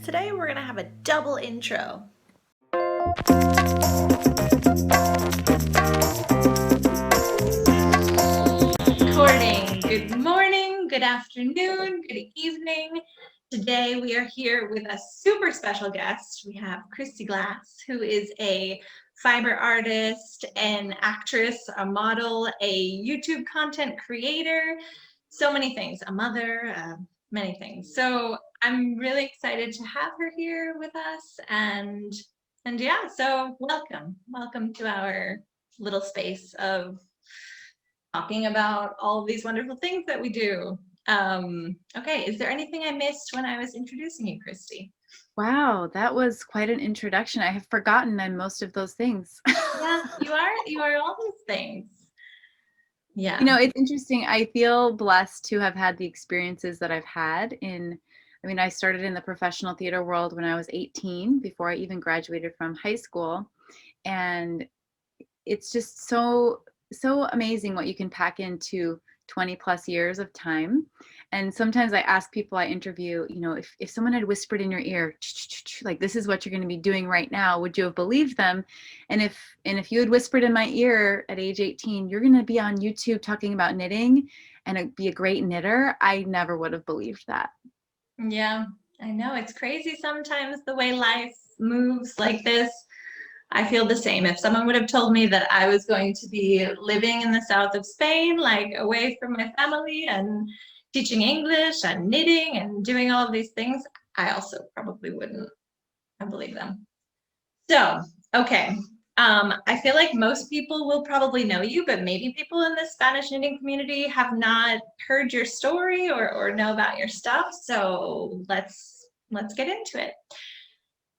Today we're gonna have a double intro. Recording. Good morning, good afternoon, good evening. Today we are here with a super special guest. We have Kristy who is a fiber artist, an actress, a model, a YouTube content creator, so many things, a mother, many things. So I'm really excited to have her here with us, and yeah, so welcome to our little space of talking about all of these wonderful things that we do. Okay, is there anything I missed when I was introducing you, Kristy? Wow, that was quite an introduction. I have forgotten most of those things. Yeah, you are all these things. Yeah. You know, it's interesting. I feel blessed to have had the experiences that I've had I started in the professional theater world when I was 18, before I even graduated from high school. And it's just so amazing what you can pack into 20 plus years of time. And sometimes I ask people I interview, if someone had whispered in your ear, like, this is what you're going to be doing right now, would you have believed them? And if you had whispered in my ear at age 18, you're going to be on YouTube talking about knitting and be a great knitter, I never would have believed that. Yeah, I know. It's crazy sometimes the way life moves like this. I feel the same. If someone would have told me that I was going to be living in the south of Spain, like away from my family and teaching English and knitting and doing all of these things, I also probably wouldn't have believed them. So, okay. I feel like most people will probably know you, but maybe people in the Spanish knitting community have not heard your story or know about your stuff. So let's get into it.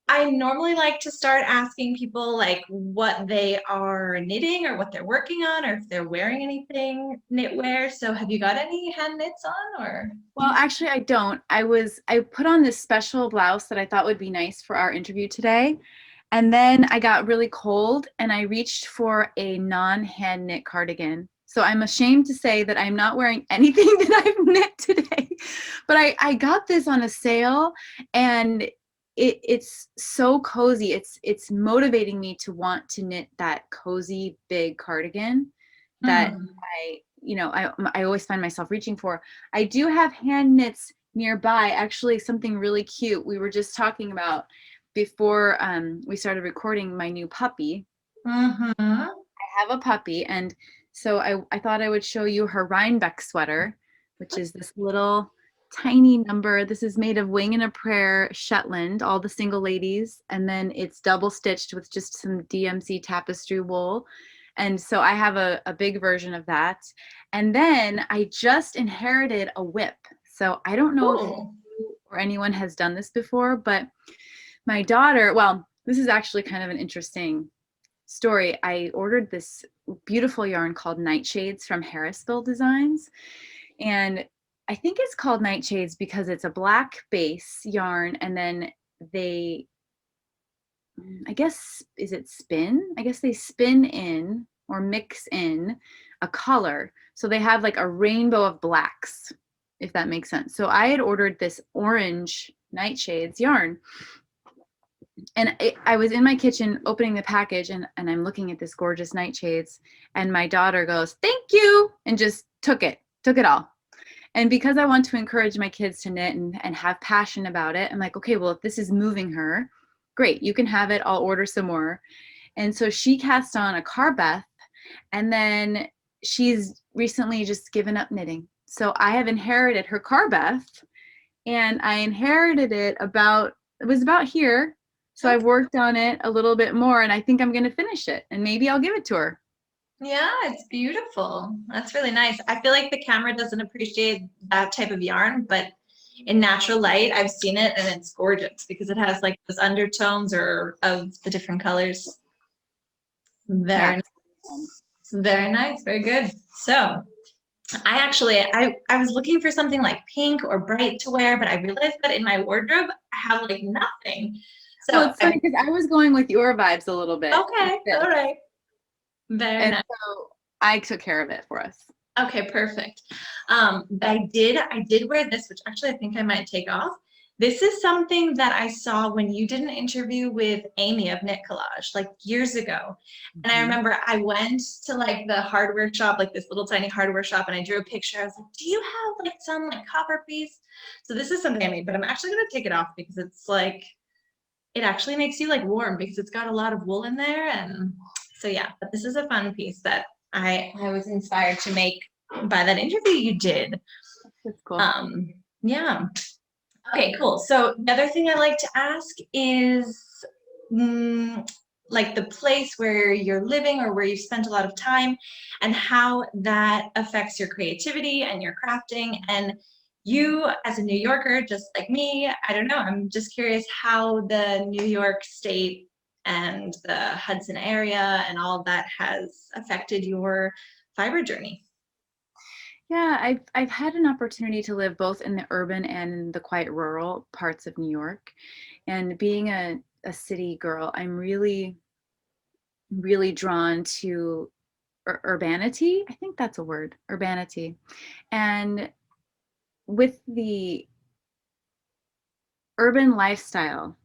I normally like to start asking people like what they are knitting or what they're working on, or if they're wearing anything knitwear. So have you got any hand knits on, or? Well, actually, I don't. I put on this special blouse that I thought would be nice for our interview today. And then I got really cold and I reached for a non-hand knit cardigan. So I'm ashamed to say that I'm not wearing anything that I've knit today. But I got this on a sale, and it's so cozy. It's motivating me to want to knit that cozy big cardigan that I always find myself reaching for. I do have hand knits nearby. Actually, something really cute. We were just talking about before we started recording my new puppy. Mm-hmm. I have a puppy, and so I thought I would show you her Rhinebeck sweater, which is this little tiny number. This is made of Wing and a Prayer Shetland, all the single ladies, and then it's double stitched with just some DMC tapestry wool. And so I have a big version of that. And then I just inherited a whip. So I don't know if you or anyone has done this before, but my daughter, well, this is actually kind of an interesting story. I ordered this beautiful yarn called Nightshades from Harrisville Designs. And I think it's called Nightshades because it's a black base yarn, and then they, I guess, is it spin? I guess they spin in or mix in a color. So they have like a rainbow of blacks, if that makes sense. So I had ordered this orange Nightshades yarn. And I was in my kitchen opening the package, and I'm looking at this gorgeous Nightshades, and my daughter goes, "Thank you," and just took it all. And because I want to encourage my kids to knit and have passion about it, I'm like, okay, well, if this is moving her, great, you can have it. I'll order some more. And so she cast on a Carbeth, and then she's recently just given up knitting. So I have inherited her Carbeth, and I inherited it was about here. So I've worked on it a little bit more, and I think I'm going to finish it, and maybe I'll give it to her. Yeah, it's beautiful. That's really nice. I feel like the camera doesn't appreciate that type of yarn, but in natural light, I've seen it and it's gorgeous because it has like those undertones or of the different colors. Very nice. Very nice. Very good. So I was looking for something like pink or bright to wear, but I realized that in my wardrobe, I have like nothing. So well, it's funny because I was going with your vibes a little bit. Okay. All right. Very nice. So I took care of it for us. Okay, perfect. But I did wear this, which actually I think I might take off. This is something that I saw when you did an interview with Amy of Knit Collage like years ago. And I remember I went to like the hardware shop, like this little tiny hardware shop, and I drew a picture. I was like, do you have like some like copper piece? So this is something I made, but I'm actually gonna take it off because it's like, it actually makes you like warm because it's got a lot of wool in there. And so yeah, but this is a fun piece that I was inspired to make by that interview you did. That's cool. Yeah. Okay, cool. So the other thing I like to ask is like the place where you're living or where you've spent a lot of time and how that affects your creativity and your crafting. And you, as a New Yorker, just like me, I don't know, I'm just curious how the New York State and the Hudson area and all of that has affected your fiber journey. Yeah, I've had an opportunity to live both in the urban and the quite rural parts of New York. And being a city girl, I'm really, really drawn to urbanity. I think that's a word, urbanity. And with the urban lifestyle,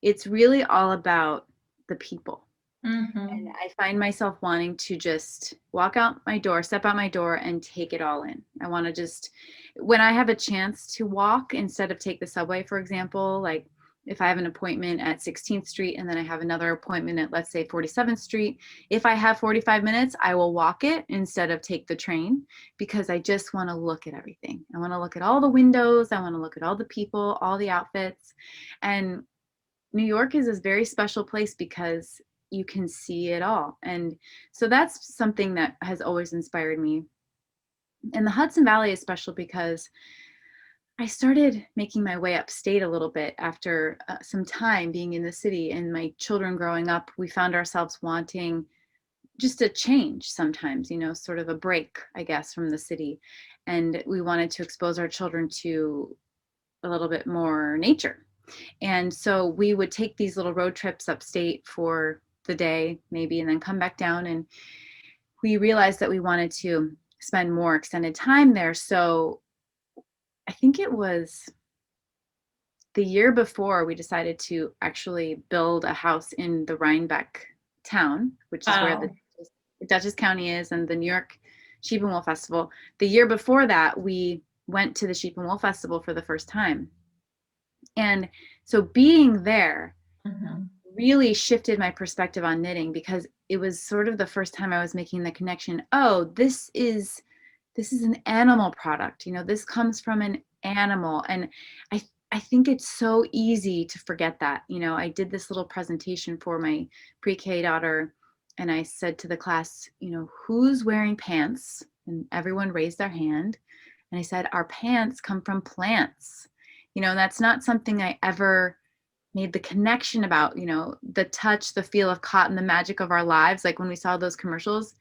it's really all about the people. And I find myself wanting to just walk out my door, step out my door, and take it all in. I want to just, when I have a chance to walk instead of take the subway, for example, like if I have an appointment at 16th Street and then I have another appointment at, let's say, 47th Street, if I have 45 minutes, I will walk it instead of take the train because I just want to look at everything. I want to look at all the windows. I want to look at all the people, all the outfits. And New York is this very special place because you can see it all. And so that's something that has always inspired me. And the Hudson Valley is special because I started making my way upstate a little bit after some time being in the city, and my children growing up, we found ourselves wanting just a change sometimes, you know, sort of a break, I guess, from the city. And we wanted to expose our children to a little bit more nature. And so we would take these little road trips upstate for the day, maybe, and then come back down. And we realized that we wanted to spend more extended time there. So I think it was the year before we decided to actually build a house in the Rhinebeck town, which is where Wow. the Dutchess County is, and the New York Sheep and Wool Festival. The year before that, we went to the Sheep and Wool Festival for the first time. And so being there really shifted my perspective on knitting because it was sort of the first time I was making the connection. Oh, this is an animal product. You know, this comes from an animal. And I think it's so easy to forget that. You know, I did this little presentation for my pre-K daughter and I said to the class, you know, who's wearing pants? And everyone raised their hand. And I said, our pants come from plants. You know, that's not something I ever made the connection about, you know, the touch, the feel of cotton, the magic of our lives. Like when we saw those commercials,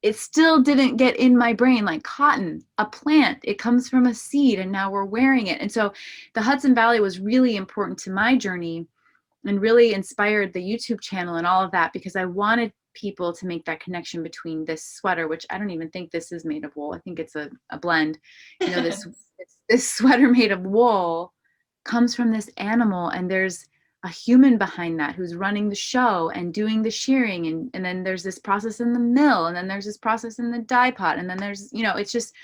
it still didn't get in my brain, like cotton, a plant, it comes from a seed and now we're wearing it. And so the Hudson Valley was really important to my journey and really inspired the YouTube channel and all of that because I wanted people to make that connection between this sweater, which I don't even think this is made of wool. I think it's a blend. You know, this sweater made of wool comes from this animal, and there's a human behind that who's running the show and doing the shearing, and then there's this process in the mill, and then there's this process in the dye pot, and then there's, you know, it's just,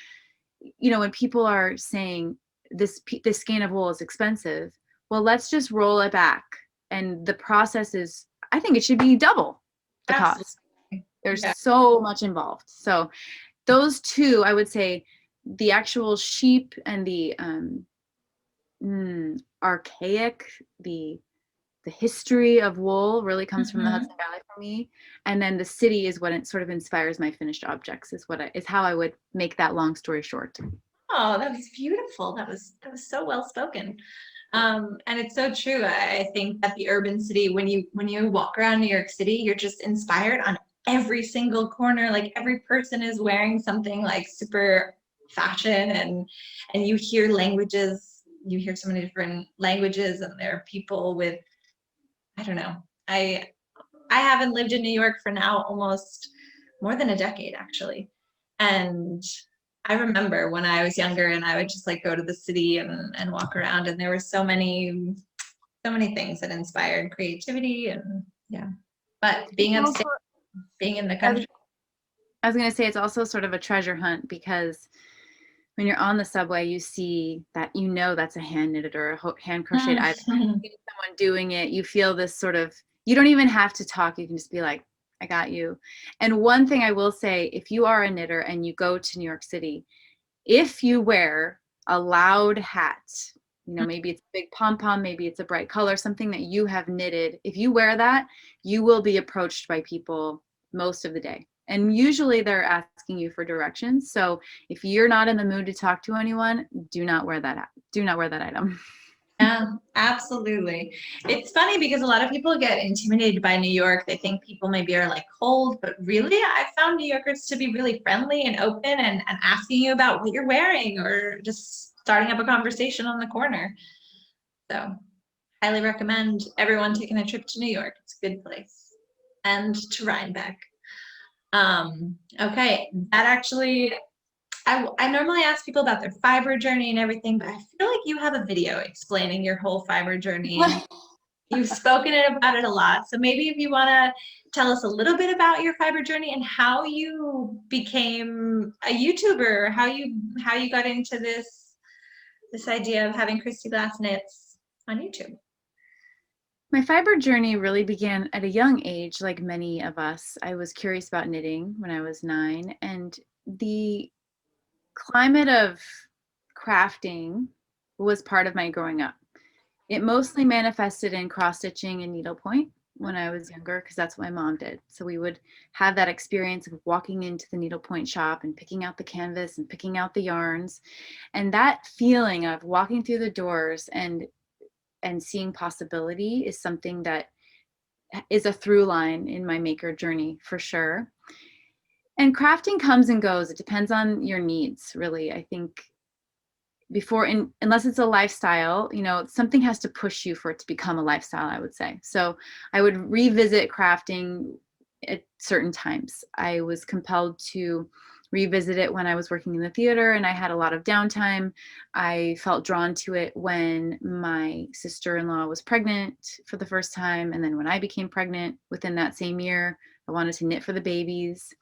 you know, when people are saying this skein of wool is expensive, well, let's just roll it back, and the process is, I think it should be double the Absolutely. cost. There's Yeah. so much involved. So those two, I would say, the actual sheep and the archaic, the history of wool really comes from the Hudson Valley for me. And then the city is what it sort of inspires my finished objects, is how I would make that long story short. Oh, that was beautiful. That was so well spoken. And it's so true. I think that the urban city, when you walk around New York City, you're just inspired on every single corner. Like every person is wearing something like super fashion, and you hear languages. You hear so many different languages, and there are people with, I don't know. I haven't lived in New York for now almost more than a decade actually, and I remember when I was younger and I would just like go to the city and walk around, and there were so many things that inspired creativity and yeah. But being Also, upstate, being in the I was, country. I was going to say it's also sort of a treasure hunt because when you're on the subway, you see that, that's a hand knitted or a hand crocheted item. Mhm. Someone doing it, you feel this sort of, you don't even have to talk. You can just be like, I got you. And one thing I will say, if you are a knitter and you go to New York City, if you wear a loud hat, maybe it's a big pom-pom, maybe it's a bright color, something that you have knitted, if you wear that, you will be approached by people most of the day. And usually they're asking you for directions. So if you're not in the mood to talk to anyone, do not wear that item. Yeah, absolutely. It's funny because a lot of people get intimidated by New York. They think people maybe are like cold, but really, I found New Yorkers to be really friendly and open and asking you about what you're wearing or just starting up a conversation on the corner. So, highly recommend everyone taking a trip to New York. It's a good place. And to Rhinebeck. Okay, that actually I normally ask people about their fiber journey and everything, but I feel like you have a video explaining your whole fiber journey and you've spoken about it a lot. So maybe if you want to tell us a little bit about your fiber journey and how you became a YouTuber, how you got into this idea of having Christy Glass Knits on YouTube. My fiber journey really began at a young age, like many of us. I was curious about knitting when I was 9, and the climate of crafting was part of my growing up. It mostly manifested in cross stitching and needlepoint when I was younger, because that's what my mom did. So we would have that experience of walking into the needlepoint shop and picking out the canvas and picking out the yarns. And that feeling of walking through the doors and seeing possibility is something that is a through line in my maker journey for sure. And crafting comes and goes. It depends on your needs, really. I think unless it's a lifestyle, something has to push you for it to become a lifestyle, I would say. So I would revisit crafting at certain times. I was compelled to revisit it when I was working in the theater and I had a lot of downtime. I felt drawn to it when my sister-in-law was pregnant for the first time. And then when I became pregnant within that same year, I wanted to knit for the babies.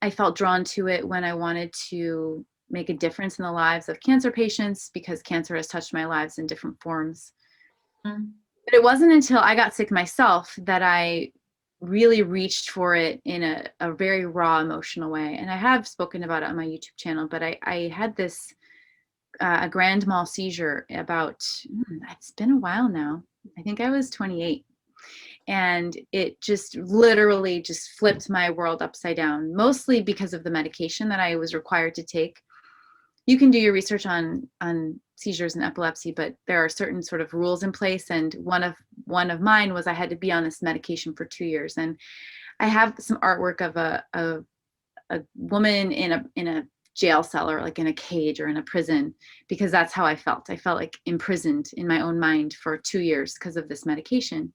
I felt drawn to it when I wanted to make a difference in the lives of cancer patients because cancer has touched my lives in different forms. Mm. But it wasn't until I got sick myself that I really reached for it in a very raw emotional way. And I have spoken about it on my YouTube channel, but I had this a grand mal seizure it's been a while now. I think I was 28. And it just literally just flipped my world upside down, mostly because of the medication that I was required to take. You can do your research on seizures and epilepsy, but there are certain sort of rules in place. And one of mine was I had to be on this medication for 2 years. And I have some artwork of a woman in a jail cell or like in a cage or in a prison, because that's how I felt. I felt like imprisoned in my own mind for 2 years because of this medication.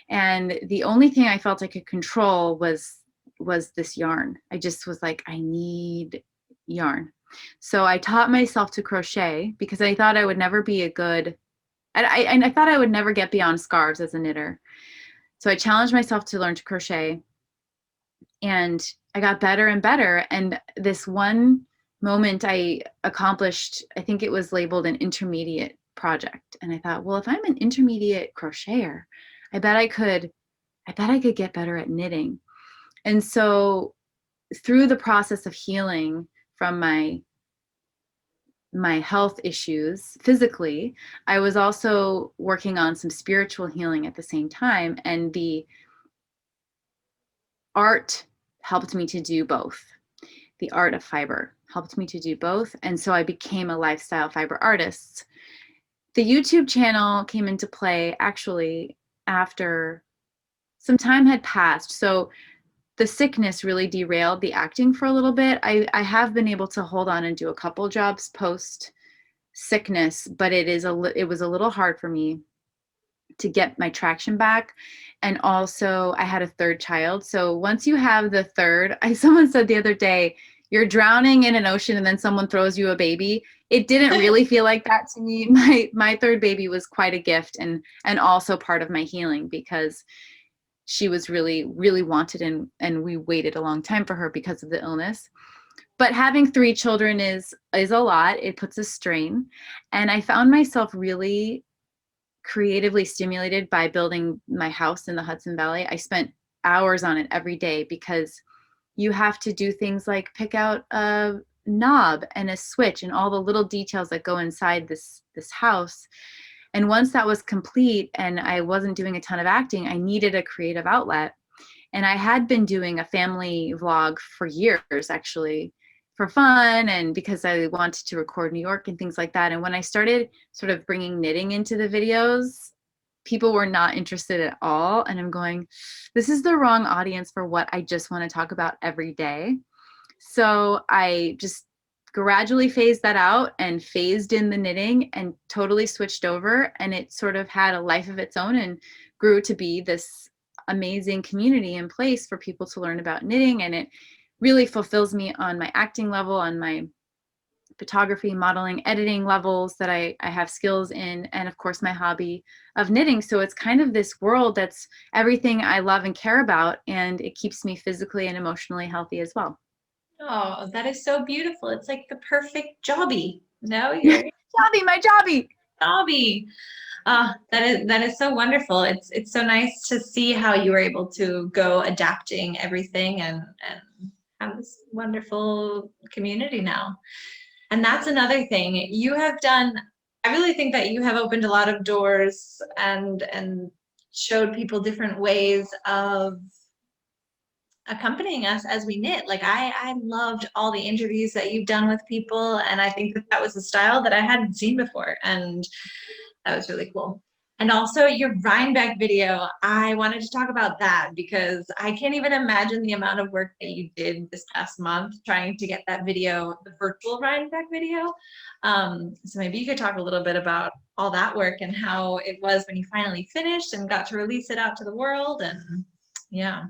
And the only thing I felt I could control was this yarn. I just was like, I need yarn. So I taught myself to crochet because I thought I would never be a good, I thought I would never get beyond scarves as a knitter. So I challenged myself to learn to crochet and I got better and better. And this one moment I accomplished, I think it was labeled an intermediate project. And I thought, well, if I'm an intermediate crocheter, I bet I could get better at knitting. And so through the process of healing from my health issues physically, I was also working on some spiritual healing at the same time. And the art helped me to do both. The art of fiber helped me to do both. And so I became a lifestyle fiber artist. The YouTube channel came into play actually after some time had passed. So the sickness really derailed the acting for a little bit. I have been able to hold on and do a couple jobs post sickness, but it was a little hard for me to get my traction back. And also I had a third child. So once you have the third, someone said the other day, you're drowning in an ocean and then someone throws you a baby. It didn't really feel like that to me. My third baby was quite a gift, and also part of my healing, because she was really, really wanted, and we waited a long time for her because of the illness. But having 3 children is a lot. It puts a strain. And I found myself really creatively stimulated by building my house in the Hudson Valley. I spent hours on it every day, because you have to do things like pick out a knob and a switch and all the little details that go inside this house. And once that was complete and I wasn't doing a ton of acting, I needed a creative outlet. And I had been doing a family vlog for years, actually, for fun, and because I wanted to record New York and things like that. And when I started sort of bringing knitting into the videos, people were not interested at all. And I'm going, this is the wrong audience for what I just want to talk about every day. So I just gradually phased that out and phased in the knitting and totally switched over. And it sort of had a life of its own and grew to be this amazing community and place for people to learn about knitting. And it really fulfills me on my acting level, on my photography, modeling, editing levels that I have skills in, and of course my hobby of knitting. So it's kind of this world that's everything I love and care about, and it keeps me physically and emotionally healthy as well. Oh, that is so beautiful. It's like the perfect jobby. No, you're My jobby. jobby. That is so wonderful. It's so nice to see how you were able to go adapting everything and have this wonderful community now. And that's another thing you have done. I really think that you have opened a lot of doors and showed people different ways of accompanying us as we knit. Like I loved all the interviews that you've done with people, and I think that that was a style that I hadn't seen before, and that was really cool. And also your Rhinebeck video, I wanted to talk about that because I can't even imagine the amount of work that you did this past month trying to get that video, the virtual Rhinebeck video. So maybe you could talk a little bit about all that work and how it was when you finally finished and got to release it out to the world. And yeah.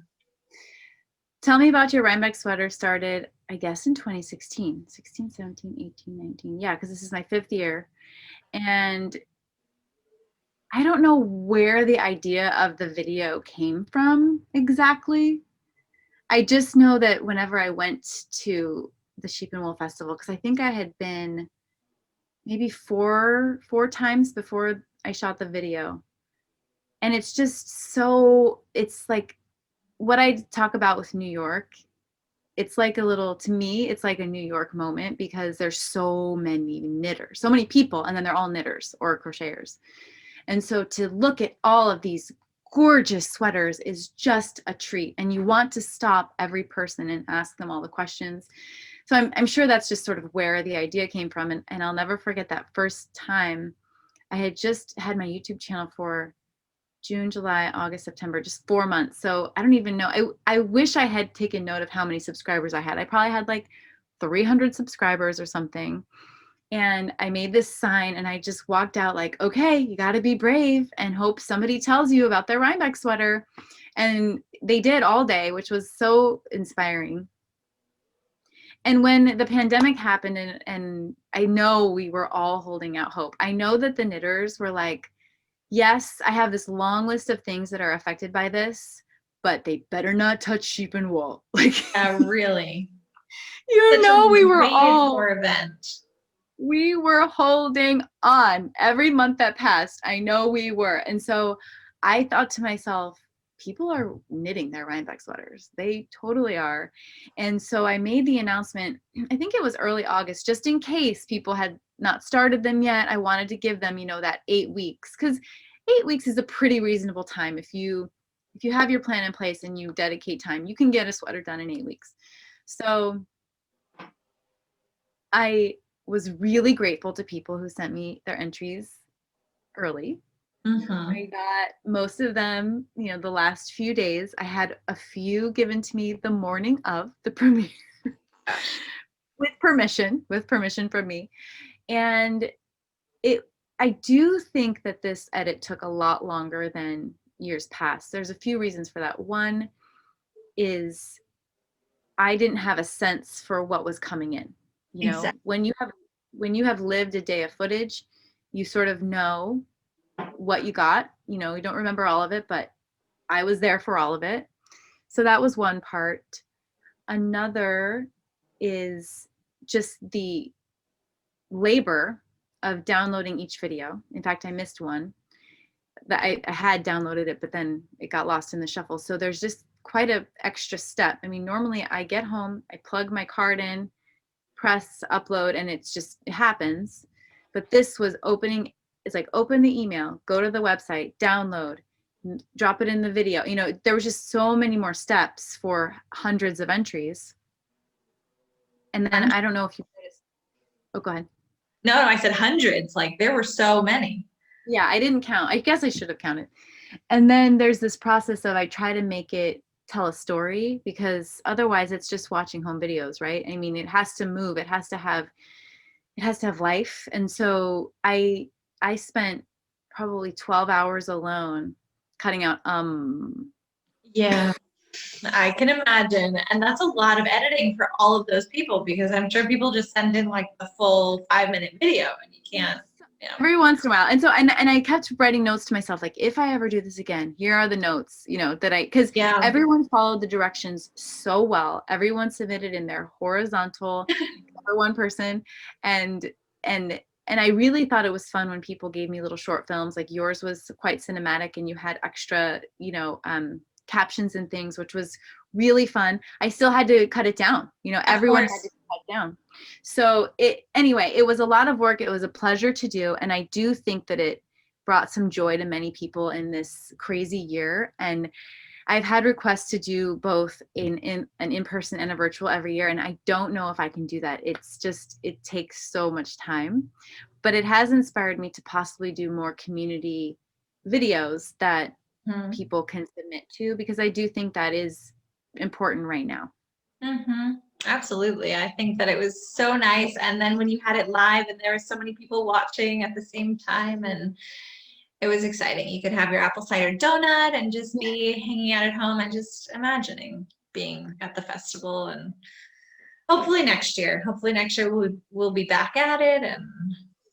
Tell me about your Rhinebeck sweater. Started, I guess, in 2016, 16, 17, 18, 19. Yeah, because this is my 5th year. And I don't know where the idea of the video came from exactly. I just know that whenever I went to the Sheep and Wool Festival, because I think I had been maybe four times before I shot the video. And it's just so, it's like what I talk about with New York. It's like a little, to me, it's like a New York moment because there's so many knitters, so many people, and then they're all knitters or crocheters. And so to look at all of these gorgeous sweaters is just a treat. And you want to stop every person and ask them all the questions. So I'm sure that's just sort of where the idea came from. And I'll never forget that first time. I had just had my YouTube channel for June, July, August, September, just 4 months. So I don't even know. I wish I had taken note of how many subscribers I had. I probably had like 300 subscribers or something. And I made this sign and I just walked out like, okay, you got to be brave and hope somebody tells you about their Rhinebeck sweater. And they did all day, which was so inspiring. And when the pandemic happened, and I know we were all holding out hope. I know that the knitters were like, yes, I have this long list of things that are affected by this, but they better not touch sheep and wool. Like, Really. you know, we were all for event. We were holding on every month that passed. I know we were. And so I thought to myself, people are knitting their Rhinebeck sweaters. They totally are. And so I made the announcement, I think it was early August, just in case people had not started them yet. I wanted to give them, that 8 weeks, because 8 weeks is a pretty reasonable time. If you have your plan in place and you dedicate time, you can get a sweater done in 8 weeks. So I was really grateful to people who sent me their entries early. I got most of them, the last few days. I had a few given to me the morning of the premiere with permission from me. And I do think that this edit took a lot longer than years past. There's a few reasons for that. One is I didn't have a sense for what was coming in. You know, Exactly. when you have lived a day of footage, you sort of know what you got. You know, you don't remember all of it, but I was there for all of it. So that was one part. Another is just the labor of downloading each video. In fact, I missed one that I had downloaded it, but then it got lost in the shuffle. So there's just quite a extra step. I mean, normally I get home, I plug my card in, press upload, and it happens. But this was it's like open the email, go to the website, download, drop it in the video. You know, there was just so many more steps for hundreds of entries. And then I don't know if you noticed. Oh, go ahead. No, I said hundreds. Like there were so many. Yeah, I didn't count. I guess I should have counted. And then there's this process of I try to make it tell a story, because otherwise it's just watching home videos, right? I mean, it has to move, it has to have life. And so I spent probably 12 hours alone cutting out Yeah, I can imagine. And that's a lot of editing for all of those people, because I'm sure people just send in like the full 5-minute video and you can't, you know. every once in a while. And so and I kept writing notes to myself, like, if I ever do this again, here are the notes, you know, that because Yeah. everyone followed the directions so well. Everyone submitted in their horizontal for one person. And and I really thought it was fun when people gave me little short films. Like yours was quite cinematic and you had extra, you know, captions and things, which was really fun. I still had to cut it down. You know, everyone had to cut it down. So anyway, it was a lot of work. It was a pleasure to do. And I do think that it brought some joy to many people in this crazy year. And I've had requests to do both in an in-person and a virtual every year. And I don't know if I can do that. It's just, it takes so much time, but it has inspired me to possibly do more community videos that people can submit to, because I do think that is important right now. Absolutely. I think that it was so nice. And then when you had it live and there were so many people watching at the same time, and it was exciting. You could have your apple cider donut and just be hanging out at home and just imagining being at the festival. And hopefully next year we'll be back at it.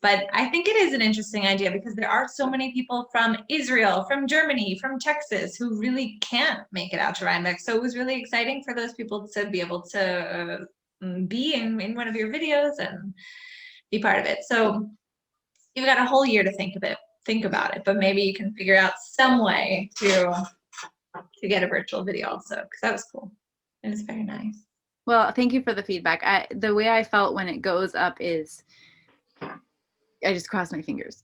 But I think it is an interesting idea, because there are so many people from Israel, from Germany, from Texas who really can't make it out to Rhinebeck. So it was really exciting for those people to be able to be in one of your videos and be part of it. So you've got a whole year to think about it, but maybe you can figure out some way to get a virtual video also, because that was cool. It was very nice. Well, thank you for the feedback. The way I felt when it goes up is I just cross my fingers.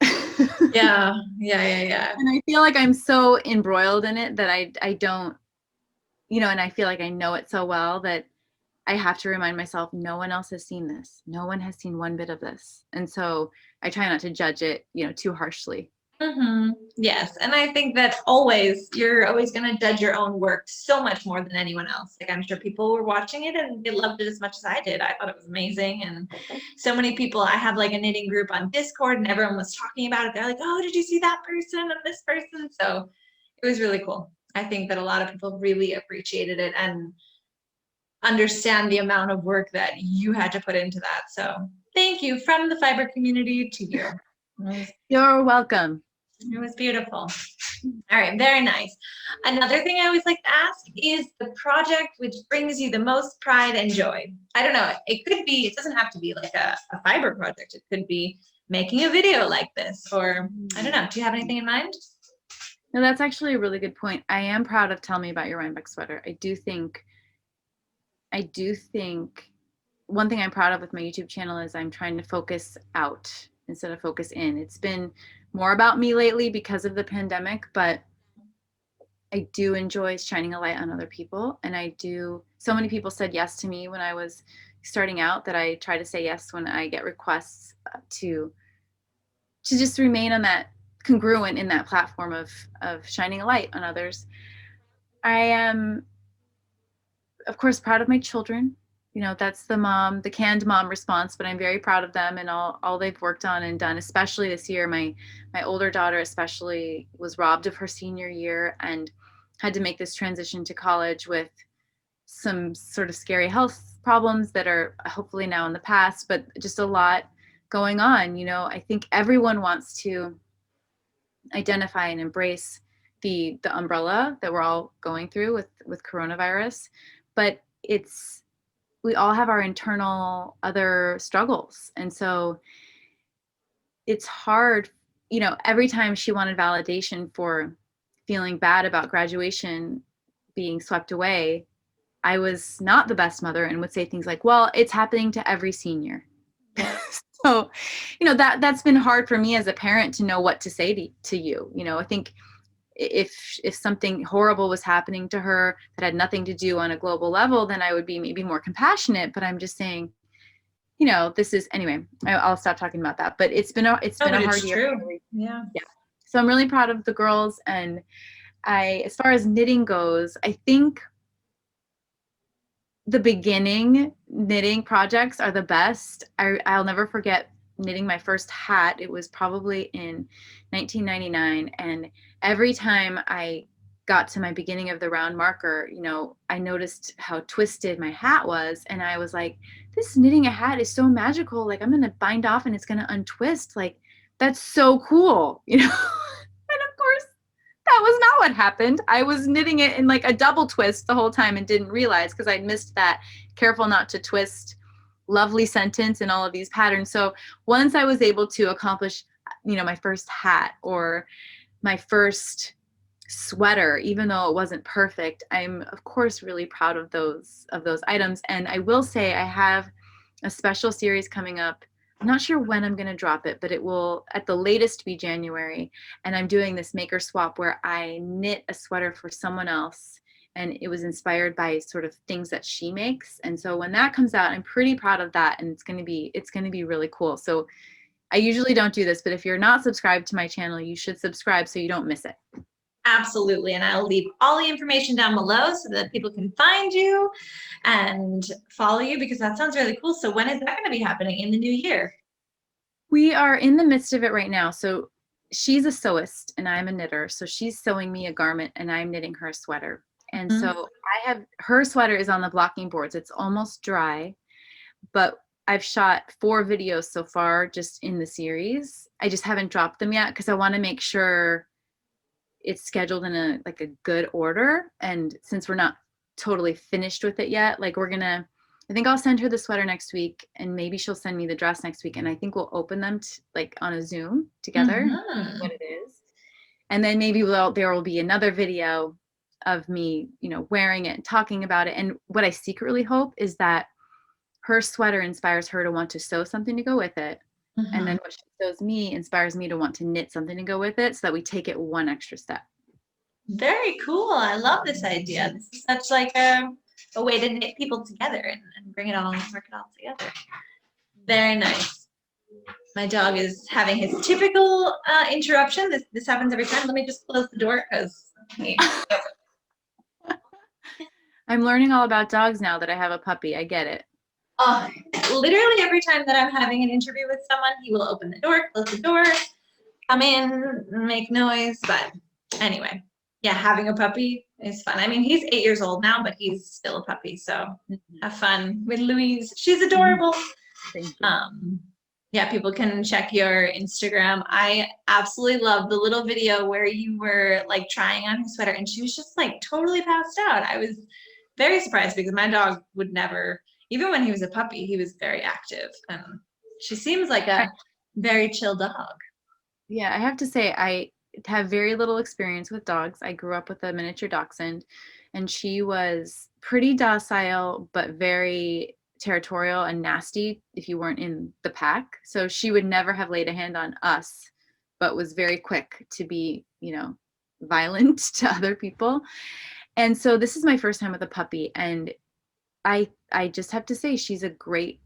Yeah. And I feel like I'm so embroiled in it that I don't, you know, and I feel like I know it so well that I have to remind myself, no one else has seen this. No one has seen one bit of this. And so I try not to judge it, you know, too harshly. Yes. And I think that you're always going to judge your own work so much more than anyone else. Like, I'm sure people were watching it and they loved it as much as I did. I thought it was amazing. And so many people, I have like a knitting group on Discord and everyone was talking about it. They're like, oh, did you see that person and this person? So it was really cool. I think that a lot of people really appreciated it and understand the amount of work that you had to put into that. So thank you from the fiber community to you. You're welcome. It was beautiful. All right, very nice. Another thing I always like to ask is the project which brings you the most pride and joy. I don't know, it doesn't have to be like a fiber project. It could be making a video like this, or I don't know. Do you have anything in mind? No, that's actually a really good point. I am proud of Tell Me About Your Rhinebeck Sweater. I do think one thing I'm proud of with my YouTube channel is I'm trying to focus out instead of focus in. It's been more about me lately because of the pandemic, but I do enjoy shining a light on other people. And so many people said yes to me when I was starting out that I try to say yes when I get requests to just remain on that congruent in that platform of shining a light on others. I am, of course, proud of my children. You know, that's the canned mom response, but I'm very proud of them and all they've worked on and done, especially this year. My older daughter especially was robbed of her senior year and had to make this transition to college with some sort of scary health problems that are hopefully now in the past, but just a lot going on. You know, I think everyone wants to identify and embrace the umbrella that we're all going through with coronavirus, but we all have our internal other struggles. And so it's hard, you know, every time she wanted validation for feeling bad about graduation being swept away, I was not the best mother and would say things like, well, it's happening to every senior. So, you know, that's been hard for me as a parent to know what to say to you. You know, I think if something horrible was happening to her that had nothing to do on a global level, then I would be maybe more compassionate. But I'm just saying, you know, this is, anyway, I'll stop talking about that. But it's been a hard year. True. Yeah. So I'm really proud of the girls. And as far as knitting goes, I think the beginning knitting projects are the best. I'll never forget knitting my first hat. It was probably in 1999. And every time I got to my beginning of the round marker, you know, I noticed how twisted my hat was. And I was like, this knitting a hat is so magical. Like, I'm going to bind off and it's going to untwist. Like, that's so cool, you know? And of course, that was not what happened. I was knitting it in like a double twist the whole time and didn't realize, because I missed that careful not to twist lovely sentence in all of these patterns. So once I was able to accomplish, you know, my first hat or my first sweater, even though it wasn't perfect, I'm of course really proud of those items. And I will say I have a special series coming up. I'm not sure when I'm going to drop it, but it will at the latest be January. And I'm doing this maker swap where I knit a sweater for someone else. And it was inspired by sort of things that she makes. And so when that comes out, I'm pretty proud of that. And it's going to be really cool. So I usually don't do this, but if you're not subscribed to my channel, you should subscribe so you don't miss it. Absolutely. And I'll leave all the information down below so that people can find you and follow you, because that sounds really cool. So when is that going to be happening in the new year? We are in the midst of it right now. So she's a sewist and I'm a knitter. So she's sewing me a garment and I'm knitting her a sweater. And so her sweater is on the blocking boards. It's almost dry, but I've shot 4 videos so far just in the series. I just haven't dropped them yet because I want to make sure it's scheduled in a good order. And since we're not totally finished with it yet, like I think I'll send her the sweater next week and maybe she'll send me the dress next week. And I think we'll open them on a Zoom together, what it is. And then maybe there will be another video of me, you know, wearing it and talking about it. And what I secretly hope is that her sweater inspires her to want to sew something to go with it. And then what she sews me inspires me to want to knit something to go with it, so that we take it one extra step. Very cool. I love this idea. This is such like a way to knit people together and bring it all, work it all together. Very nice. My dog is having his typical interruption. This happens every time. Let me just close the door because I'm learning all about dogs now that I have a puppy. I get it. Literally every time that I'm having an interview with someone, he will open the door, close the door, come in, make noise. But anyway, yeah, having a puppy is fun. I mean, he's 8 years old now, but he's still a puppy. So have fun with Louise. She's adorable. Thank you. Yeah, people can check your Instagram. I absolutely love the little video where you were like trying on his sweater and she was just like totally passed out. I was very surprised because my dog would never, even when he was a puppy, he was very active. She seems like a very chill dog. Yeah, I have to say, I have very little experience with dogs. I grew up with a miniature dachshund, and she was pretty docile, but very territorial and nasty if you weren't in the pack. So she would never have laid a hand on us, but was very quick to be, you know, violent to other people. And so this is my first time with a puppy, and I just have to say she's a great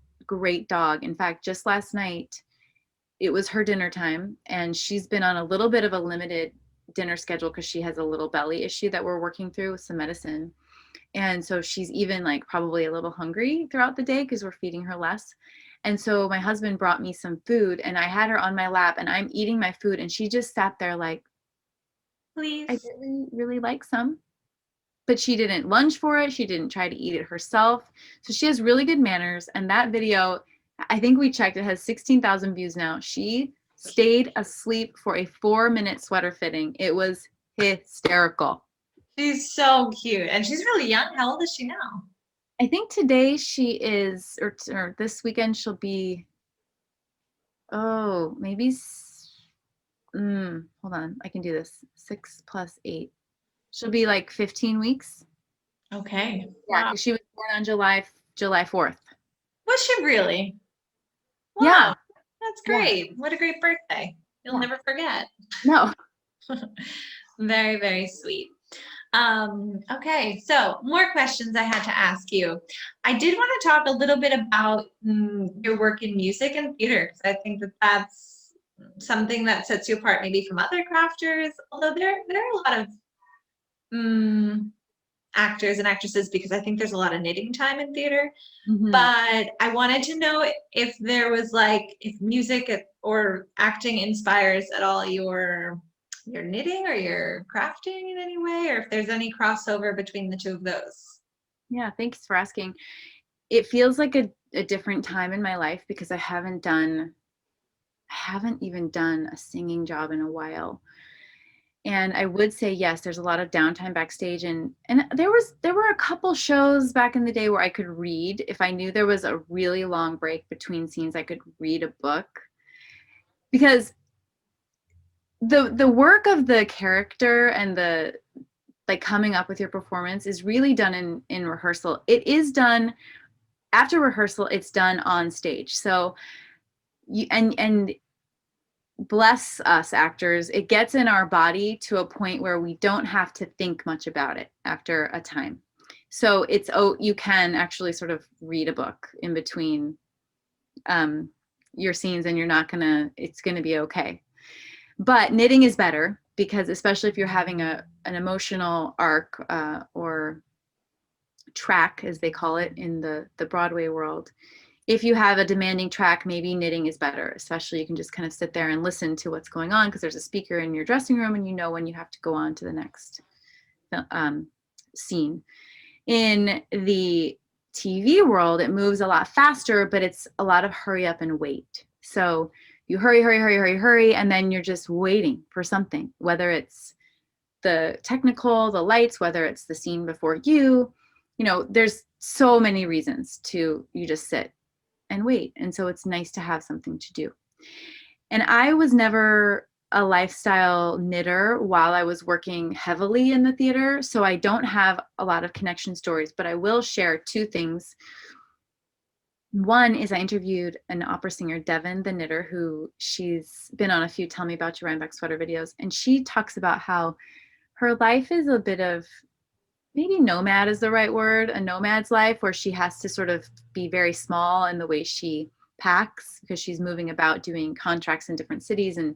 dog. In fact, just last night it was her dinner time, and she's been on a little bit of a limited dinner schedule because she has a little belly issue that we're working through with some medicine. And so she's even like probably a little hungry throughout the day because we're feeding her less. And so my husband brought me some food and I had her on my lap and I'm eating my food and she just sat there like, please, I really like some. but she didn't lunge for it. She didn't try to eat it herself. So she has really good manners. And that video, I think we checked, it has 16,000 views now. She stayed asleep for a 4-minute sweater fitting. It was hysterical. She's so cute. And she's really young. How old is she now? I think today she is, or this weekend she'll be, oh, maybe, hold on, I can do this. 6 + 8. She'll be like 15 weeks. Okay. Yeah, Wow. because she was born on July 4th. Was she really? Wow. Yeah. That's Yeah. great. What a great birthday. You'll Yeah. never forget. No. Very, very sweet. Okay, so more questions I had to ask you. I did want to talk a little bit about your work in music and theater, because I think that that's something that sets you apart maybe from other crafters, although there are a lot of actors and actresses, because I think there's a lot of knitting time in theater. Mhm. But I wanted to know if there was if music or acting inspires at all your knitting or your crafting in any way, or if there's any crossover between the two of those. Yeah, thanks for asking. It feels like a different time in my life because I haven't even done a singing job in a while. And I would say, yes, there's a lot of downtime backstage, and there were a couple shows back in the day where I could read. If I knew there was a really long break between scenes, I could read a book, because the work of the character and the coming up with your performance is really done in rehearsal. It is done after rehearsal, it's done on stage. So you and bless us actors, it gets in our body to a point where we don't have to think much about it after a time. So you can actually sort of read a book in between your scenes, and it's gonna be okay. But knitting is better, because especially if you're having an emotional arc or track, as they call it in the Broadway world. If you have a demanding track, maybe knitting is better, especially you can just kind of sit there and listen to what's going on, because there's a speaker in your dressing room and you know when you have to go on to the next scene. In the TV world, it moves a lot faster, but it's a lot of hurry up and wait. So you hurry, and then you're just waiting for something, whether it's the technical, the lights, whether it's the scene before you. There's so many reasons you just sit and wait. And so it's nice to have something to do. And I was never a lifestyle knitter while I was working heavily in the theater, so I don't have a lot of connection stories, but I will share 2 things. One is I interviewed an opera singer, Devin, the knitter, who she's been on a few Tell Me About Your Rhinebeck Sweater videos, and she talks about how her life is a bit of, maybe nomad is the right word, a nomad's life, where she has to sort of be very small in the way she packs, because she's moving about doing contracts in different cities, and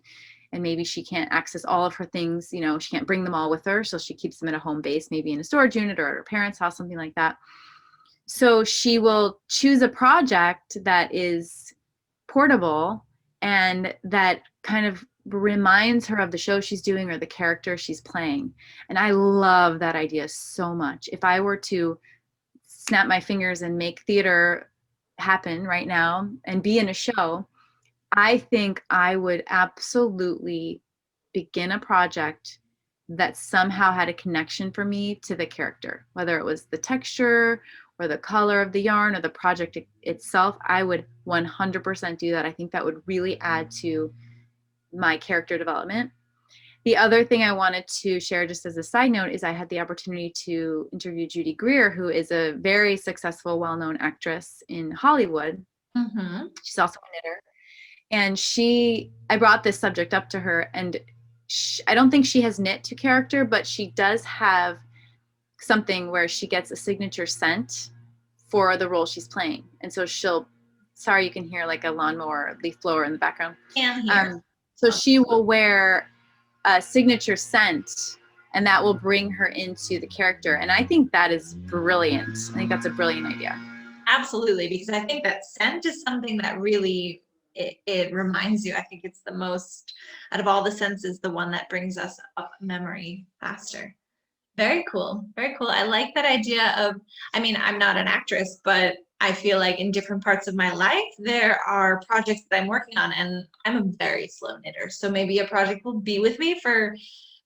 maybe she can't access all of her things, she can't bring them all with her, so she keeps them at a home base, maybe in a storage unit or at her parents' house, something like that. So she will choose a project that is portable and that kind of reminds her of the show she's doing or the character she's playing. And I love that idea so much. If I were to snap my fingers and make theater happen right now and be in a show, I think I would absolutely begin a project that somehow had a connection for me to the character, whether it was the texture or the color of the yarn or the project itself. I would 100% do that. I think that would really add to my character development. The other thing I wanted to share, just as a side note, is I had the opportunity to interview Judy Greer, who is a very successful, well-known actress in Hollywood. Mm-hmm. She's also a knitter. And I brought this subject up to her, and I don't think she has knit to character, but she does have something where she gets a signature scent for the role she's playing. And so sorry, you can hear like a lawnmower, leaf blower in the background. Can hear. So she will wear a signature scent, and that will bring her into the character. And I think that is brilliant. I think that's a brilliant idea. Absolutely, because I think that scent is something that really it reminds you. I think it's the most, out of all the senses, the one that brings us up memory faster. Very cool. Very cool. I like that idea of, I mean, I'm not an actress, but I feel like in different parts of my life, there are projects that I'm working on, and I'm a very slow knitter. So maybe a project will be with me for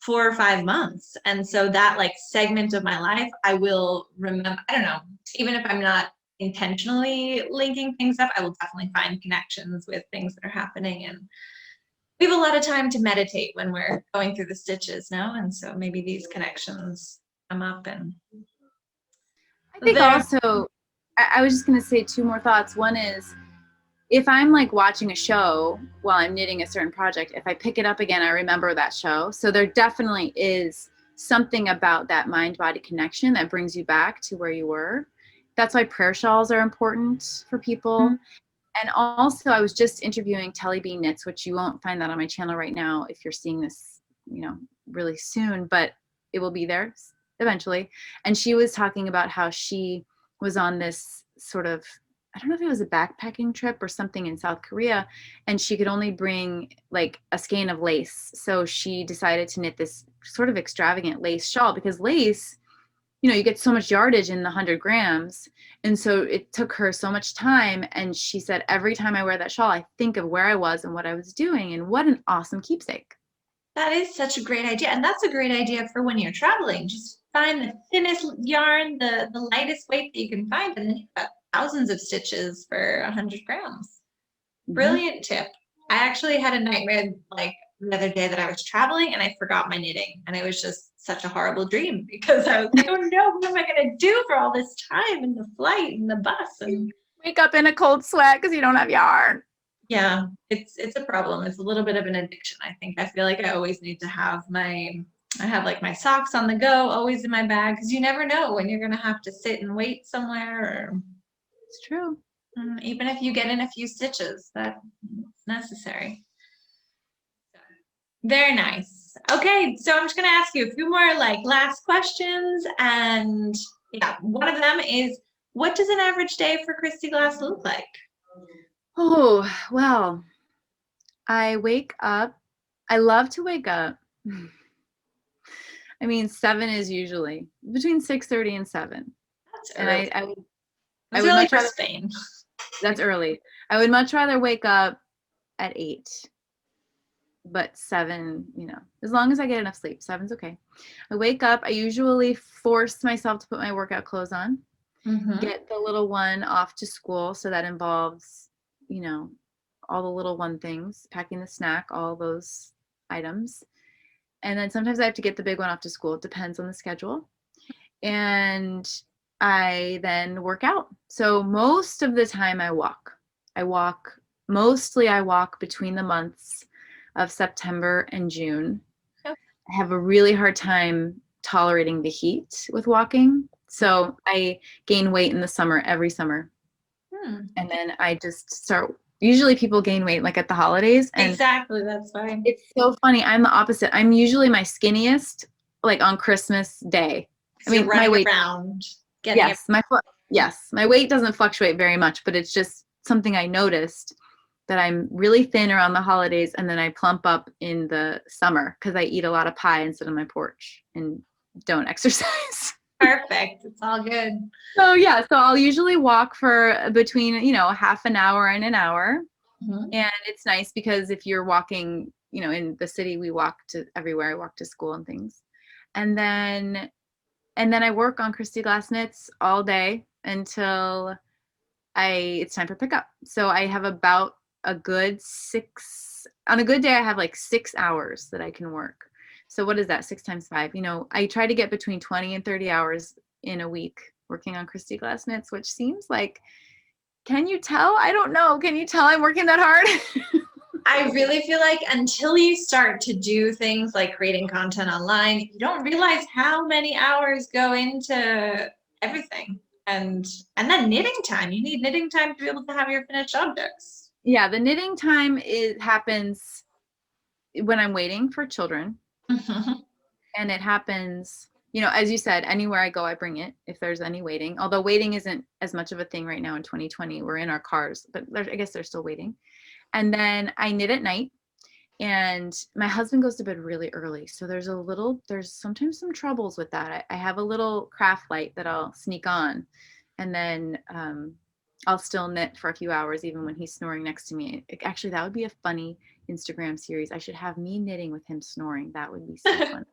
4 or 5 months. And so that like segment of my life, I will remember, I don't know, even if I'm not intentionally linking things up, I will definitely find connections with things that are happening. And we have a lot of time to meditate when we're going through the stitches, no? And so maybe these connections come up and I think there. also, I was just going to say two more thoughts. One is, if I'm like watching a show while I'm knitting a certain project, if I pick it up again, I remember that show. So there definitely is something about that mind-body connection that brings you back to where you were. That's why prayer shawls are important for people. Mm-hmm. And also, I was just interviewing Telly Bean Knits, which you won't find that on my channel right now if you're seeing this, really soon, but it will be there eventually. And she was talking about how she was on this sort of, I don't know if it was a backpacking trip or something in South Korea, and she could only bring like a skein of lace. So she decided to knit this sort of extravagant lace shawl, because lace, you get so much yardage in the 100 grams. And so it took her so much time. And she said, every time I wear that shawl, I think of where I was and what I was doing, and what an awesome keepsake. That is such a great idea. And that's a great idea for when you're traveling. Just find the thinnest yarn, the lightest weight that you can find, and then you've got thousands of stitches for 100 grams. Mm-hmm. Brilliant tip. I actually had a nightmare like the other day that I was traveling and I forgot my knitting. And it was just such a horrible dream because I was like, oh no, what am I going to do for all this time in the flight and the bus? And Wake up in a cold sweat because you don't have yarn. yeah, it's a problem. It's a little bit of an addiction, I think. I feel like I always need to have I have like my socks on the go, always in my bag, because you never know when you're going to have to sit and wait somewhere, or It's true. even if you get in a few stitches, that's necessary. Very nice. Okay, so I'm just going to ask you a few more like last questions. And yeah, one of them is, what does an average day for Christy Glass look like? Oh, well, I wake up. I love to wake up. I mean, 7 is usually between 6:30 and 7. That's And early. I That's would early much for rather, Spain. that's early. I would much rather wake up at 8, but 7, as long as I get enough sleep, 7's okay. I wake up. I usually force myself to put my workout clothes on, Mm-hmm. get the little one off to school. So that involves, all the little one things, packing the snack, all those items. And then sometimes I have to get the big one off to school. It depends on the schedule. And I then work out. So most of the time I walk. Mostly I walk between the months of September and June. Okay. I have a really hard time tolerating the heat with walking. So I gain weight in the summer, every summer. And then I just start, usually people gain weight like at the holidays. And Exactly, that's fine. it's so funny. I'm the opposite. I'm usually my skinniest like on Christmas Day. I So you're mean, my running weight, around, getting it. yes, my weight doesn't fluctuate very much, but it's just something I noticed, that I'm really thin around the holidays, and then I plump up in the summer because I eat a lot of pie and sit on my porch and don't exercise. Perfect. It's all good. So yeah, so I'll usually walk for between, half an hour and an hour. Mhm. And it's nice because if you're walking, in the city, we walk to everywhere. I walk to school and things. And then I work on Christy Glass Knits all day until it's time for pickup. So I have about a good 6, on a good day, I have like 6 hours that I can work. So what is that? 6 times 5, I try to get between 20 and 30 hours in a week working on Christy Glass Knits, which seems like, can you tell? I don't know. Can you tell I'm working that hard? I really feel like until you start to do things like creating content online, you don't realize how many hours go into everything. And then knitting time. You need knitting time to be able to have your finished objects. Yeah, the knitting time happens when I'm waiting for children. Mhm. And it happens, as you said, anywhere I go, I bring it if there's any waiting. Although waiting isn't as much of a thing right now in 2020. We're in our cars, but I guess they're still waiting. And then I knit at night. And my husband goes to bed really early. So there's sometimes some troubles with that. I have a little craft light that I'll sneak on, and then I'll still knit for a few hours even when he's snoring next to me. Actually, that would be a funny Instagram series. I should have me knitting with him snoring. That would be so fun.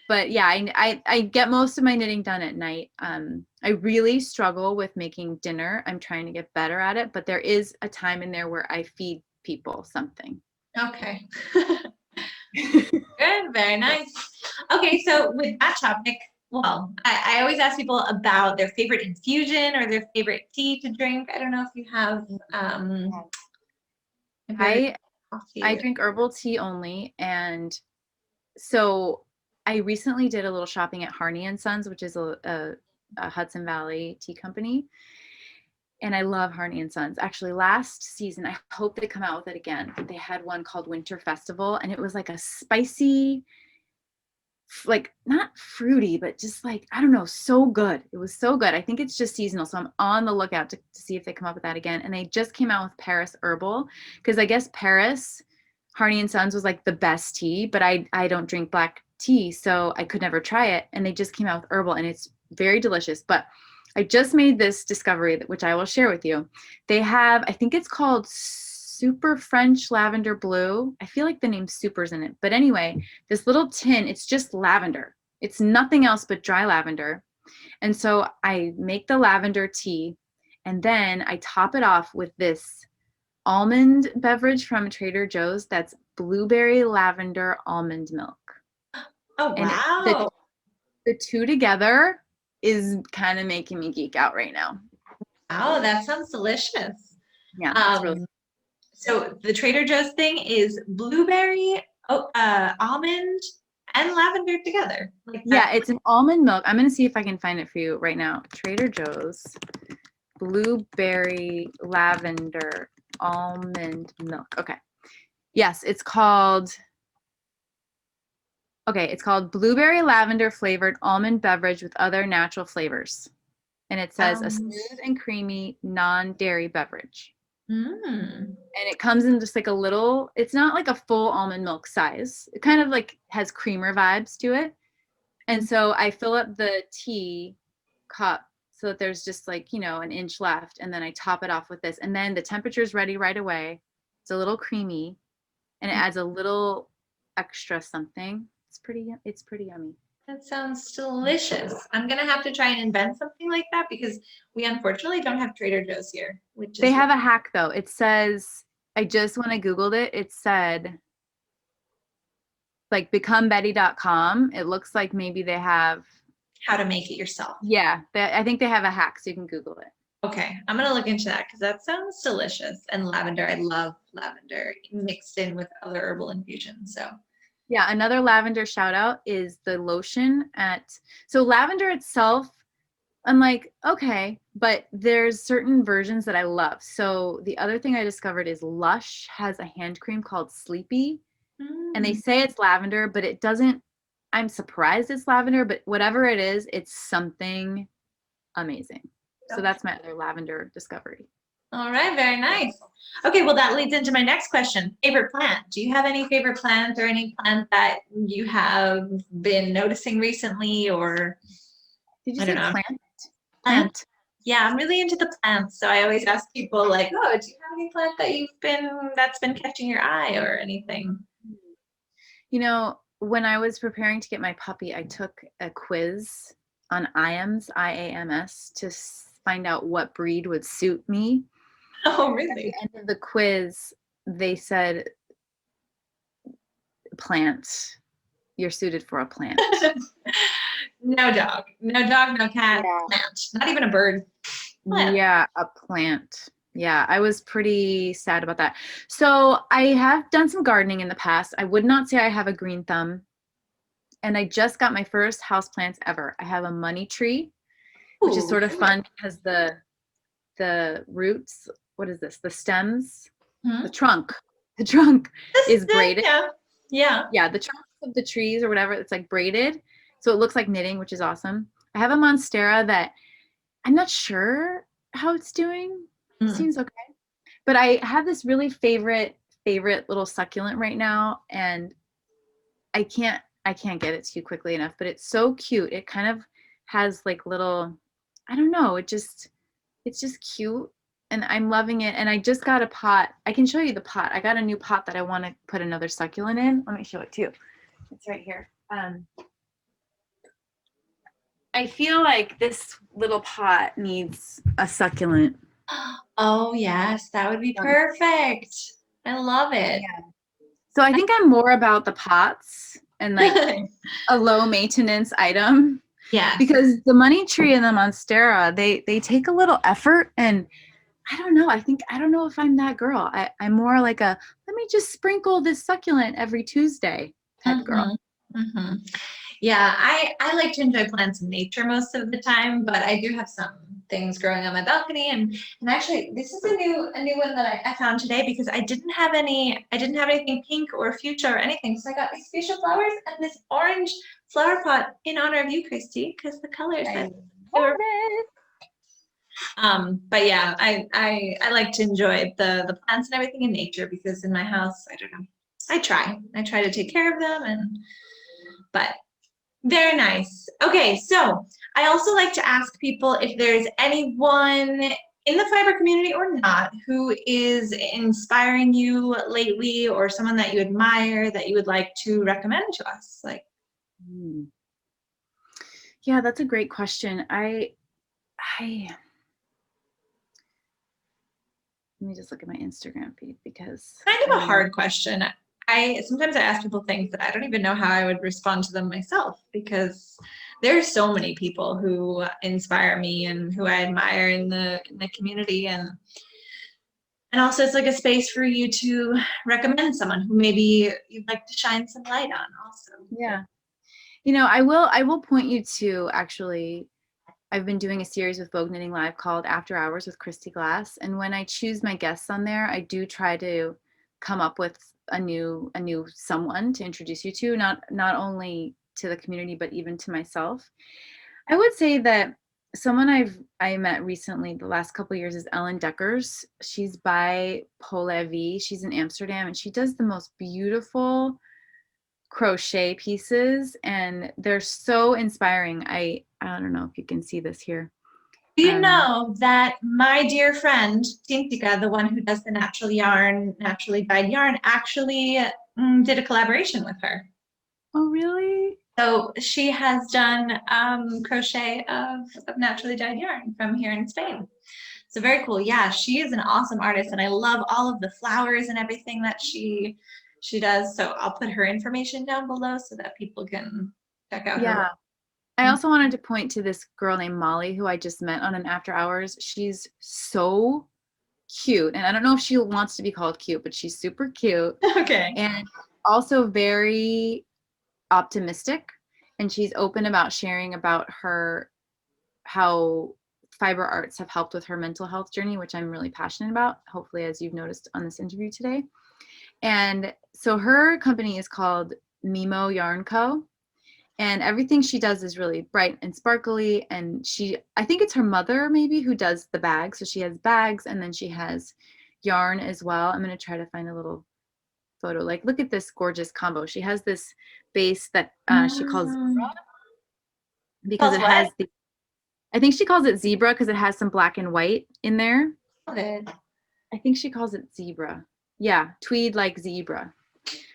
But yeah, I get most of my knitting done at night. I really struggle with making dinner. I'm trying to get better at it, but there is a time in there where I feed people something. Okay. Good, very nice. Okay, so with that topic, well, I always ask people about their favorite infusion or their favorite tea to drink. I don't know if you have a favorite coffee I or- drink herbal tea only, and so I recently did a little shopping at Harney and Sons, which is a Hudson Valley tea company. And I love Harney and Sons. Actually, last season, I hope they come out with it again. They had one called Winter Festival, and it was like a spicy, like not fruity, but just like, I don't know, so good. It was so good. I think it's just seasonal. So I'm on the lookout to see if they come up with that again. And they just came out with Paris Herbal, because I guess Paris, Harney and Sons was like the best tea, but I don't drink black tea, so I could never try it. And they just came out with Herbal, and it's very delicious. But I just made this discovery, which I will share with you. They have, I think it's called Super French Lavender Blue. I feel like the name Super's in it. But anyway, this little tin, it's just lavender. It's nothing else but dry lavender. And so I make the lavender tea, and then I top it off with this almond beverage from Trader Joe's that's blueberry lavender almond milk. Oh, And wow. the two together is kind of making me geek out right now. Wow, that sounds delicious. Yeah, it's really So the Trader Joe's thing is blueberry, almond, and lavender together. Like yeah, it's an almond milk. I'm gonna see if I can find it for you right now. Trader Joe's blueberry lavender almond milk. Okay. Yes, it's called blueberry lavender flavored almond beverage with other natural flavors. And it says a smooth and creamy non-dairy beverage. And it comes in just like a little, it's not like a full almond milk size. It kind of like has creamer vibes to it. And so I fill up the tea cup so that there's just like, an inch left. And then I top it off with this. And then the temperature is ready right away. It's a little creamy, and it adds a little extra something. It's pretty yummy. That sounds delicious. I'm gonna have to try and invent something like that because we unfortunately don't have Trader Joe's here, which They is have a hack though. It says, when I Googled it, it said like becomebetty.com. It looks like maybe they have how to make it yourself. Yeah, I think they have a hack, so you can Google it. Okay, I'm gonna look into that because that sounds delicious. And lavender, I love lavender mixed in with other herbal infusions. So yeah, another lavender shout out is the lotion so lavender itself, I'm like, okay, but there's certain versions that I love. So the other thing I discovered is Lush has a hand cream called Sleepy, and they say it's lavender, but it doesn't. I'm surprised it's lavender, but whatever it is, it's something amazing. So that's my other lavender discovery. All right, very nice. Okay, well, that leads into my next question. Favorite plant? Do you have any favorite plant or any plant that you have been noticing recently, or Did you I say don't know. plant? Plant? Yeah, I'm really into the plants. So I always ask people like, oh, do you have any plant that's been catching your eye or anything? When I was preparing to get my puppy, I took a quiz on IAMS, IAMS, to find out what breed would suit me. Oh, really? At the end of the quiz, they said, plant. You're suited for a plant. No dog, no cat, yeah. Plant. Not even a bird. Plant. Yeah, a plant. Yeah, I was pretty sad about that. So I have done some gardening in the past. I would not say I have a green thumb. And I just got my first houseplants ever. I have a money tree, which is sort of fun because the roots, what is this? The stems, the trunk is braided. Yeah. Yeah, the trunks of the trees or whatever, it's like braided. So it looks like knitting, which is awesome. I have a monstera that I'm not sure how it's doing. It seems okay. But I have this really favorite favorite little succulent right now, and I can't get it to you quickly enough, but it's so cute. It kind of has like little, I don't know, it's just cute, and I'm loving it. And I just got a pot. I can show you the pot. I got a new pot that I want to put another succulent in. Let me show it too. It's right here. I feel like this little pot needs a succulent. Oh, yes, that would be perfect. I love it. Yeah. So I think I'm more about the pots and like a low maintenance item. Yeah. Because the money tree and the monstera, they take a little effort, and I don't know. I don't know if I'm that girl. I'm more like a, let me just sprinkle this succulent every Tuesday type girl. Mm-hmm. Yeah, I like to enjoy plants in nature most of the time, but I do have some things growing on my balcony, and actually this is a new one that I found today because I didn't have anything pink or fuchsia or anything. So I got these fuchsia flowers and this orange flower pot in honor of you, Christy, because the colors that they were. But yeah, I like to enjoy the plants and everything in nature because in my house, I don't know. I try to take care of them, but very nice. Okay, so I also like to ask people if there's anyone in the fiber community or not who is inspiring you lately, or someone that you admire that you would like to recommend to us. Like, yeah, that's a great question. Let me just look at my Instagram feed because kind of a hard question. Sometimes I ask people things that I don't even know how I would respond to them myself, because there's so many people who inspire me and who I admire in the community, and also it's like a space for you to recommend someone who maybe you'd like to shine some light on also. Yeah. You know, I will point you to, actually, I've been doing a series with Vogue Knitting Live called After Hours with Kristy Glass. And when I choose my guests on there, I do try to come up with a new someone to introduce you to, not only to the community, but even to myself. I would say that someone I met recently the last couple of years is Ellen Deckers. She's by Polevi. She's in Amsterdam, and she does the most beautiful crochet pieces, and they're so inspiring. I don't know if you can see this here. Do you know that my dear friend Tintika, the one who does the naturally dyed yarn, actually did a collaboration with her? Oh, really? So she has done crochet of naturally dyed yarn from here in Spain. So very cool. Yeah, she is an awesome artist, and I love all of the flowers and everything that she does. So I'll put her information down below so that people can check out her work. I also wanted to point to this girl named Molly who I just met on an After Hours. She's so cute, and I don't know if she wants to be called cute, but she's super cute. Okay. And also very optimistic, and she's open about sharing about how fiber arts have helped with her mental health journey, which I'm really passionate about, hopefully, as you've noticed on this interview today. And so her company is called Mimo Yarn Co. And everything she does is really bright and sparkly. And I think it's her mother maybe who does the bags. So she has bags, and then she has yarn as well. I'm going to try to find a little photo. Like, look at this gorgeous combo. She has this base that she calls zebra, because it has I think she calls it zebra because it has some black and white in there. Okay. I think she calls it zebra. Yeah, tweed like zebra.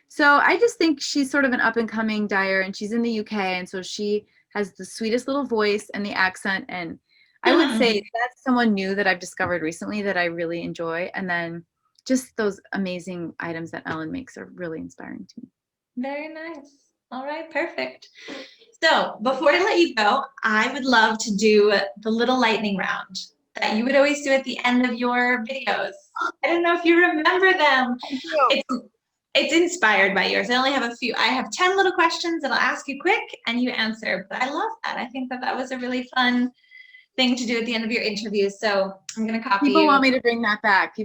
So I just think she's sort of an up-and-coming dyer, and she's in the UK, and so she has the sweetest little voice and the accent, and I would say that's someone new that I've discovered recently that I really enjoy. And then just those amazing items that Ellen makes are really inspiring to me. Very nice. All right, perfect. So before I let you go, I would love to do the little lightning round that you would always do at the end of your videos. I don't know if you remember them. It's inspired by yours. I only have a few. I have 10 little questions that I'll ask you quick and you answer. But I love that. I think that was a really fun thing to do at the end of your interview. So I'm going to copy People want me to bring that back.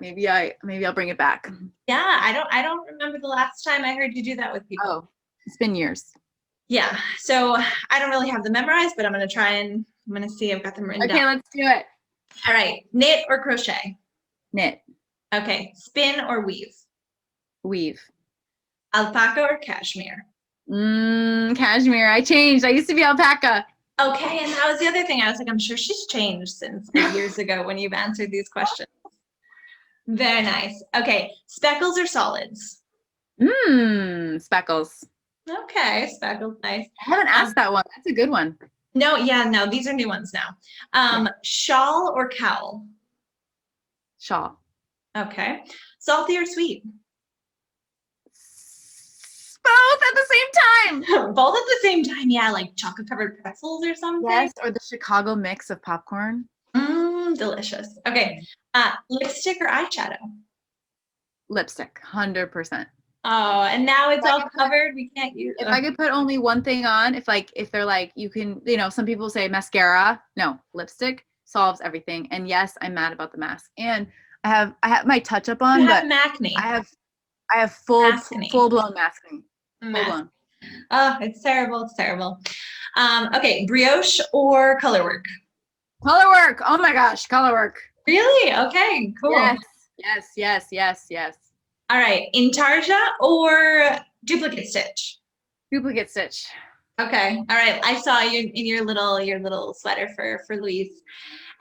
Maybe I'll bring it back. Yeah, I don't remember the last time I heard you do that with people. Oh, it's been years. Yeah. So I don't really have them memorized, but I'm going to try and I'm going to see. I've got them written down. Okay, let's do it. All right. Knit or crochet? Knit. Okay, spin or weave? Weave. Alpaca or cashmere? Cashmere. I changed. I used to be alpaca. Okay, and that was the other thing. I was like, I'm sure she's changed since years ago when you've answered these questions. Very nice. Okay, speckles or solids? Speckles. Okay, speckles, nice. I haven't asked that one. That's a good one. No, yeah, no, these are new ones now. Shawl or cowl? Shawl. Okay, salty or sweet? Both at the same time. Both at the same time, yeah, like chocolate covered pretzels or something. Yes, or the Chicago mix of popcorn. Delicious. Okay, lipstick or eyeshadow? Lipstick, 100%. Oh, and now it's all covered. We can't use. If I could put only one thing on, if they're like, you can, some people say mascara. No, lipstick solves everything. And yes, I'm mad about the mask. And I have my touch up on, you have but Macne. I have full blown masking. Full blown. Oh, it's terrible. It's terrible. Okay, brioche or color work? Color work. Oh my gosh, color work. Really? Okay, cool. Yes. All right, intarsia or duplicate stitch? Duplicate stitch. Okay. All right. I saw you in your little sweater for Louise.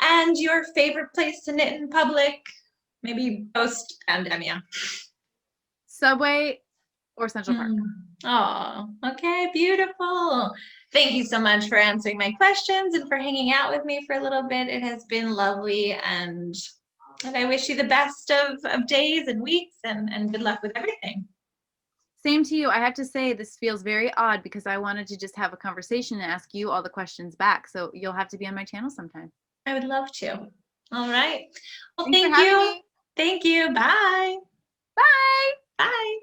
And your favorite place to knit in public? Maybe post pandemia. Subway or Central Park. Oh, okay, beautiful. Thank you so much for answering my questions and for hanging out with me for a little bit. It has been lovely, and I wish you the best of days and weeks, and good luck with everything. Same to you. I have to say this feels very odd because I wanted to just have a conversation and ask you all the questions back. So you'll have to be on my channel sometime. I would love to. All right. Well, Thanks thank for you. having me. Thank you. Bye. Bye. Bye.